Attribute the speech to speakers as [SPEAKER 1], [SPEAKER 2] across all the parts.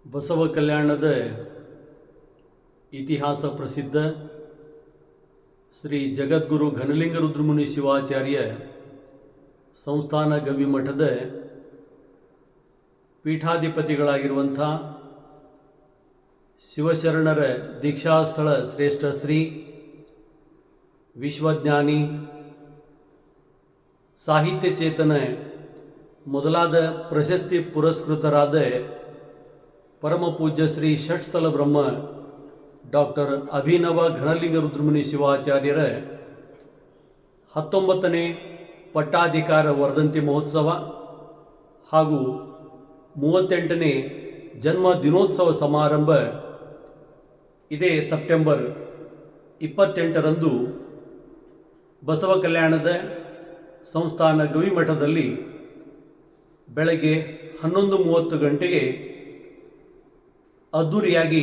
[SPEAKER 1] ಬಸವ ಕಲ್ಯಾಣದ ಇತಿಹಾಸ ಪ್ರಸಿದ್ಧ ಶ್ರೀ ಜಗದ್ಗುರು ಘನಲಿಂಗ ರುದ್ರಮುನಿ ಶಿವಾಚಾರ್ಯ ಸಂಸ್ಥಾನ ಗವಿಮಠದ ಪೀಠಾಧಿಪತಿಗಳಾಗಿರುವಂಥ ಶಿವಶರಣರ ದೀಕ್ಷಾಸ್ಥಳ ಶ್ರೇಷ್ಠ ಶ್ರೀ ವಿಶ್ವಜ್ಞಾನಿ ಸಾಹಿತ್ಯ ಚೇತನ ಮೊದಲಾದ ಪ್ರಶಸ್ತಿ ಪುರಸ್ಕೃತರಾದ ಪರಮ ಪೂಜ್ಯ ಶ್ರೀ ಷಟ್ಸ್ಥಲ ಬ್ರಹ್ಮ ಡಾಕ್ಟರ್ ಅಭಿನವ ಘನಲಿಂಗ ರುದ್ರಮುನಿ ಶಿವಾಚಾರ್ಯರ 19ನೇ ಪಟ್ಟಾಧಿಕಾರ ವರ್ಧಂತಿ ಮಹೋತ್ಸವ ಹಾಗೂ 38ನೇ ಜನ್ಮ ದಿನೋತ್ಸವ ಸಮಾರಂಭ ಇದೇ ಸೆಪ್ಟೆಂಬರ್ 28ರಂದು ಬಸವ ಕಲ್ಯಾಣದ ಸಂಸ್ಥಾನ ಗವಿಮಠದಲ್ಲಿ ಬೆಳಗ್ಗೆ 11:30 ಗಂಟೆಗೆ ಅದ್ದೂರಿಯಾಗಿ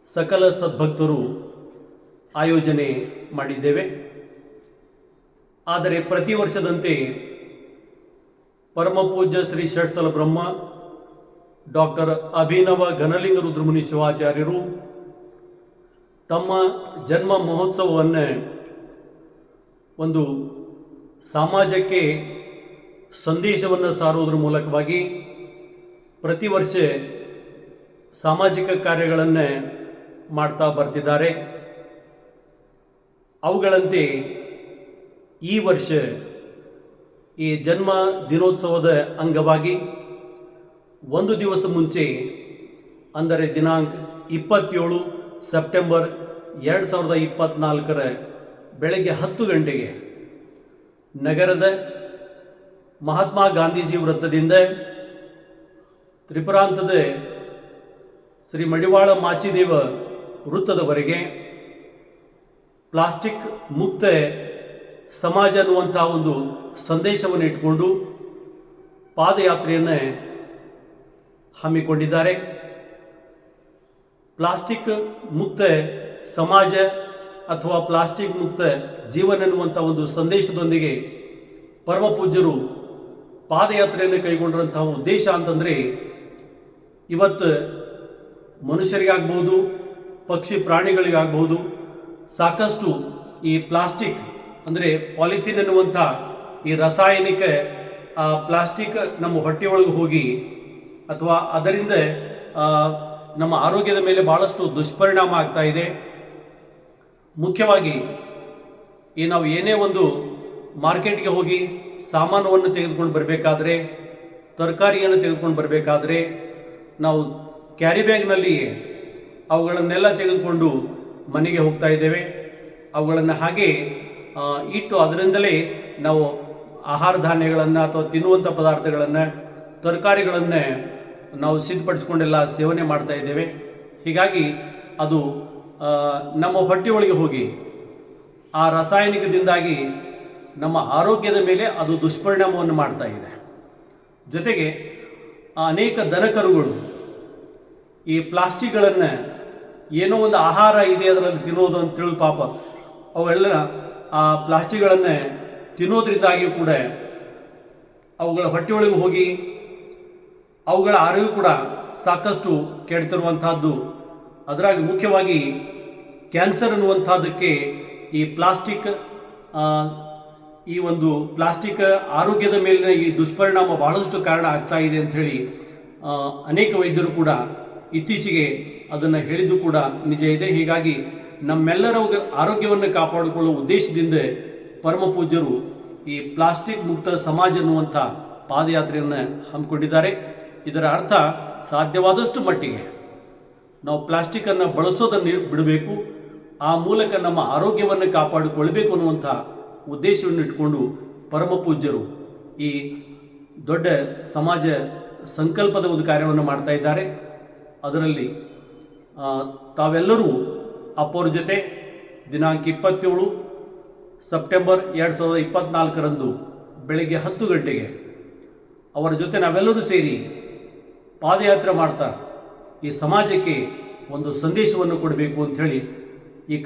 [SPEAKER 1] ಸಕಲ ಸದ್ಭಕ್ತರು ಆಯೋಜನೆ ಮಾಡಿದ್ದೇವೆ. ಆದರೆ ಪ್ರತಿ ವರ್ಷದಂತೆ ಪರಮ ಪೂಜ್ಯ ಶ್ರೀ ಷಟ್ಸ್ಥಲ ಬ್ರಹ್ಮ ಡಾಕ್ಟರ್ ಅಭಿನವ ಘನಲಿಂಗ ರುದ್ರಮುನಿ ಶಿವಾಚಾರ್ಯರು ತಮ್ಮ ಜನ್ಮ ಮಹೋತ್ಸವವನ್ನು ಒಂದು ಸಮಾಜಕ್ಕೆ ಸಂದೇಶವನ್ನು ಸಾರುವುದರ ಮೂಲಕವಾಗಿ ಪ್ರತಿ ವರ್ಷ ಸಾಮಾಜಿಕ ಕಾರ್ಯಗಳನ್ನು ಮಾಡ್ತಾ ಬರ್ತಿದ್ದಾರೆ. ಅವುಗಳಂತೆ ಈ ವರ್ಷ ಈ ಜನ್ಮ ದಿನೋತ್ಸವದ ಅಂಗವಾಗಿ ಒಂದು ದಿವಸ ಮುಂಚೆ ಅಂದರೆ ದಿನಾಂಕ 27 ಸೆಪ್ಟೆಂಬರ್ 2024 ಬೆಳಗ್ಗೆ 10 ಗಂಟೆಗೆ ನಗರದ ಮಹಾತ್ಮ ಗಾಂಧೀಜಿ ವೃತ್ತದಿಂದ ತ್ರಿಪುರಾಂತದ ಶ್ರೀ ಮಡಿವಾಳ ಮಾಚಿದೇವ ವೃತ್ತದವರೆಗೆ ಪ್ಲಾಸ್ಟಿಕ್ ಮುಕ್ತ ಸಮಾಜ ಅನ್ನುವಂಥ ಒಂದು ಸಂದೇಶವನ್ನು ಇಟ್ಟುಕೊಂಡು ಪಾದಯಾತ್ರೆಯನ್ನು ಹಮ್ಮಿಕೊಂಡಿದ್ದಾರೆ. ಪ್ಲಾಸ್ಟಿಕ್ ಮುಕ್ತ ಸಮಾಜ ಅಥವಾ ಪ್ಲಾಸ್ಟಿಕ್ ಮುಕ್ತ ಜೀವನ ಎನ್ನುವಂಥ ಒಂದು ಸಂದೇಶದೊಂದಿಗೆ ಪರಮ ಪೂಜ್ಯರು ಪಾದಯಾತ್ರೆಯನ್ನು ಕೈಗೊಂಡಿರುವಂತಹ ಉದ್ದೇಶ ಅಂತಂದರೆ ಇವತ್ತು ಮನುಷ್ಯರಿಗಾಗ್ಬೋದು, ಪಕ್ಷಿ ಪ್ರಾಣಿಗಳಿಗಾಗ್ಬೋದು ಸಾಕಷ್ಟು ಈ ಪ್ಲಾಸ್ಟಿಕ್ ಅಂದರೆ ಪಾಲಿಥೀನ್ ಎನ್ನುವಂಥ ಈ ರಾಸಾಯನಿಕ ಪ್ಲಾಸ್ಟಿಕ್ ನಮ್ಮ ಹೊಟ್ಟೆಯೊಳಗೆ ಹೋಗಿ ಅಥವಾ ಅದರಿಂದ ನಮ್ಮ ಆರೋಗ್ಯದ ಮೇಲೆ ಭಾಳಷ್ಟು ದುಷ್ಪರಿಣಾಮ ಆಗ್ತಾ ಇದೆ. ಮುಖ್ಯವಾಗಿ ನಾವು ಏನೇ ಒಂದು ಮಾರ್ಕೆಟ್ಗೆ ಹೋಗಿ ಸಾಮಾನುವನ್ನು ತೆಗೆದುಕೊಂಡು ಬರಬೇಕಾದ್ರೆ, ತರಕಾರಿಯನ್ನು ತೆಗೆದುಕೊಂಡು ಬರಬೇಕಾದ್ರೆ ನಾವು ಕ್ಯಾರಿ ಬ್ಯಾಗ್ನಲ್ಲಿ ಅವುಗಳನ್ನೆಲ್ಲ ತೆಗೆದುಕೊಂಡು ಮನೆಗೆ ಹೋಗ್ತಾ ಇದ್ದೇವೆ. ಅವುಗಳನ್ನು ಹಾಗೆ ಇಟ್ಟು ಅದರಿಂದಲೇ ನಾವು ಆಹಾರ ಧಾನ್ಯಗಳನ್ನು ಅಥವಾ ತಿನ್ನುವಂಥ ಪದಾರ್ಥಗಳನ್ನು, ತರಕಾರಿಗಳನ್ನು ನಾವು ಸಿದ್ಧಪಡಿಸ್ಕೊಂಡೆಲ್ಲ ಸೇವನೆ ಮಾಡ್ತಾ ಇದ್ದೇವೆ. ಹೀಗಾಗಿ ಅದು ನಮ್ಮ ಹೊಟ್ಟೆಯೊಳಗೆ ಹೋಗಿ ಆ ರಾಸಾಯನಿಕದಿಂದಾಗಿ ನಮ್ಮ ಆರೋಗ್ಯದ ಮೇಲೆ ಅದು ದುಷ್ಪರಿಣಾಮವನ್ನು ಮಾಡ್ತಾ ಇದೆ. ಜೊತೆಗೆ ಅನೇಕ ದನಕರುಗಳು ಈ ಪ್ಲಾಸ್ಟಿಕ್ಗಳನ್ನು ಏನೋ ಒಂದು ಆಹಾರ ಇದೆ ಅದರಲ್ಲಿ ತಿನ್ನೋದು ಅಂತ ತಿಳಿದು ಪಾಪ ಅವೆಲ್ಲ ಆ ಪ್ಲಾಸ್ಟಿಕ್ಗಳನ್ನು ತಿನ್ನೋದ್ರಿಂದಾಗಿಯೂ ಕೂಡ ಅವುಗಳ ಹೊಟ್ಟೆಯೊಳಗೆ ಹೋಗಿ ಅವುಗಳ ಆರೋಗ್ಯ ಕೂಡ ಸಾಕಷ್ಟು ಕೆಡ್ತಿರುವಂಥದ್ದು. ಅದರಾಗಿ ಮುಖ್ಯವಾಗಿ ಕ್ಯಾನ್ಸರ್ ಅನ್ನುವಂಥದ್ದಕ್ಕೆ ಈ ಪ್ಲಾಸ್ಟಿಕ್ ಈ ಒಂದು ಪ್ಲಾಸ್ಟಿಕ್ ಆರೋಗ್ಯದ ಮೇಲಿನ ಈ ದುಷ್ಪರಿಣಾಮ ಬಹಳಷ್ಟು ಕಾರಣ ಆಗ್ತಾ ಇದೆ ಅಂಥೇಳಿ ಅನೇಕ ವೈದ್ಯರು ಕೂಡ ಇತ್ತೀಚೆಗೆ ಅದನ್ನು ಹೇಳಿದ್ದು ಕೂಡ ನಿಜ ಇದೆ. ಹೀಗಾಗಿ ನಮ್ಮೆಲ್ಲರ ಆರೋಗ್ಯವನ್ನು ಕಾಪಾಡಿಕೊಳ್ಳುವ ಉದ್ದೇಶದಿಂದ ಪರಮ ಪೂಜ್ಯರು ಈ ಪ್ಲಾಸ್ಟಿಕ್ ಮುಕ್ತ ಸಮಾಜ ಅನ್ನುವಂಥ ಪಾದಯಾತ್ರೆಯನ್ನು ಹಮ್ಮಿಕೊಂಡಿದ್ದಾರೆ. ಇದರ ಅರ್ಥ ಸಾಧ್ಯವಾದಷ್ಟು ಮಟ್ಟಿಗೆ ನಾವು ಪ್ಲಾಸ್ಟಿಕ್ಕನ್ನು ಬಳಸೋದನ್ನು ಬಿಡಬೇಕು, ಆ ಮೂಲಕ ನಮ್ಮ ಆರೋಗ್ಯವನ್ನು ಕಾಪಾಡಿಕೊಳ್ಬೇಕು ಅನ್ನುವಂಥ ಉದ್ದೇಶವನ್ನು ಇಟ್ಕೊಂಡು ಪರಮ ಪೂಜ್ಯರು ಈ ದೊಡ್ಡ ಸಮಾಜ ಸಂಕಲ್ಪದ ಒಂದು ಕಾರ್ಯವನ್ನು ಮಾಡ್ತಾ ಇದ್ದಾರೆ. ಅದರಲ್ಲಿ ತಾವೆಲ್ಲರೂ ಅಪ್ಪವ್ರ ಜೊತೆ ದಿನಾಂಕ 27 ಸೆಪ್ಟೆಂಬರ್ 2024 ಬೆಳಗ್ಗೆ 10 ಗಂಟೆಗೆ ಅವರ ಜೊತೆ ನಾವೆಲ್ಲರೂ ಸೇರಿ ಪಾದಯಾತ್ರೆ ಮಾಡ್ತಾ ಈ ಸಮಾಜಕ್ಕೆ ಒಂದು ಸಂದೇಶವನ್ನು ಕೊಡಬೇಕು ಅಂಥೇಳಿ ಈ